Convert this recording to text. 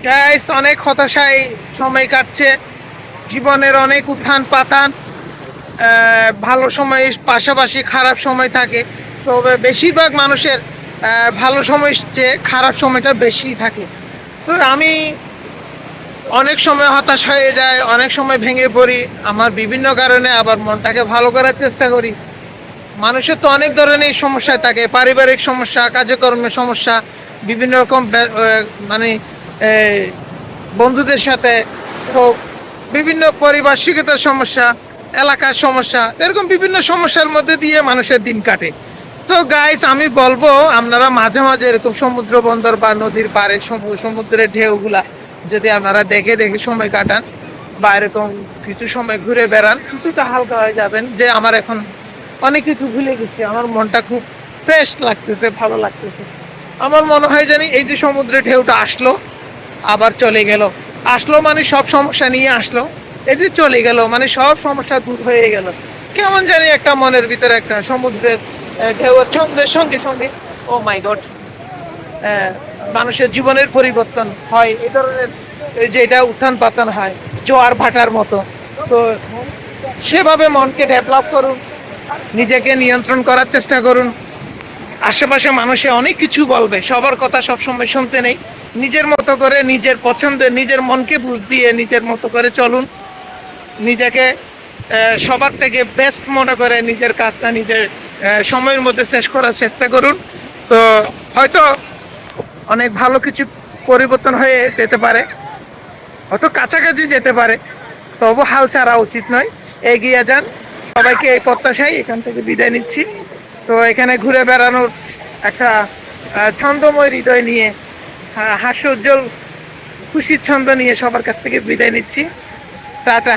Guys, অনেক হতাশায় সময় কাটছে। জীবনের অনেক উত্থান পাতান, ভালো সময় পাশাপাশি খারাপ সময় থাকে। তবে বেশিরভাগ মানুষের ভালো সময় চেয়ে খারাপ সময়টা বেশি থাকে। তো আমি অনেক সময় হতাশ হয়ে যায়, অনেক সময় ভেঙে পড়ি আমার বিভিন্ন কারণে। আবার মনটাকে ভালো করার চেষ্টা করি। মানুষের তো অনেক ধরনের সমস্যায় থাকে, পারিবারিক সমস্যা, কার্যক্রমের সমস্যা, বিভিন্ন রকম মানে আহ, বন্ধুদের সাথে হোক, বিভিন্ন পারিপার্শ্বিকতার সমস্যা, এলাকার সমস্যা, এরকম বিভিন্ন সমস্যার মধ্যে দিয়ে মানুষের দিন কাটে। তো গাইস, আমি বলবো আপনারা মাঝে মাঝে এরকম সমুদ্র বন্দর বা নদীর পাড়ে সমুদ্রের ঢেউগুলা যদি আপনারা দেখে দেখে সময় কাটান বা এরকম কিছু সময় ঘুরে বেড়ান, কিছুটা হালকা হয়ে যাবেন। যে আমার এখন অনেক কিছু ভুলে গেছি, আমার মনটা খুব ফ্রেশ লাগতেছে, ভালো লাগতেছে। আমার মনে হয় জানি এই যে সমুদ্রের ঢেউটা আসলো আবার চলে গেল, আসলো মানে সব সমস্যা নিয়ে আসলো, এই যে চলে গেল মানে সব সমস্যা দূর হয়ে গেল। কেমন জানি একটা মনের ভিতরে একটা সমুদ্রের ঢেউয়ের ছন্দের সঙ্গে সঙ্গে, ও মাই গড, মানুষের জীবনের পরিবর্তন হয় এই ধরনের। এই যে এটা উত্থান পাতান হয় জোয়ার ভাটার মতো। তো সেভাবে মনকে ডেভেলপ করুন, নিজেকে নিয়ন্ত্রণ করার চেষ্টা করুন। আশেপাশে মানুষে অনেক কিছু বলবে, সবার কথা সবসময় শুনতে নেই। নিজের মতো করে, নিজের পছন্দের, নিজের মনকে বুঝ দিয়ে নিজের মতো করে চলুন। নিজেকে সবার থেকে বেস্ট মনে করে নিজের কাজটা নিজের সময়ের মধ্যে শেষ করার চেষ্টা করুন। তো হয়তো অনেক ভালো কিছু পরিবর্তন হয়ে যেতে পারে, হয়তো কাছাকাছি যেতে পারে, তবু হাল ছাড়া উচিত নয়, এগিয়ে যান। সবাইকে এই প্রত্যাশায় এখান থেকে বিদায় নিচ্ছি। তো এখানে ঘুরে বেড়ানোর একটা ছন্দময় হৃদয় নিয়ে, হাস্যোজ্জ্বল খুশির ছন্দ নিয়ে সবার কাছ থেকে বিদায় নিচ্ছি। টাটা।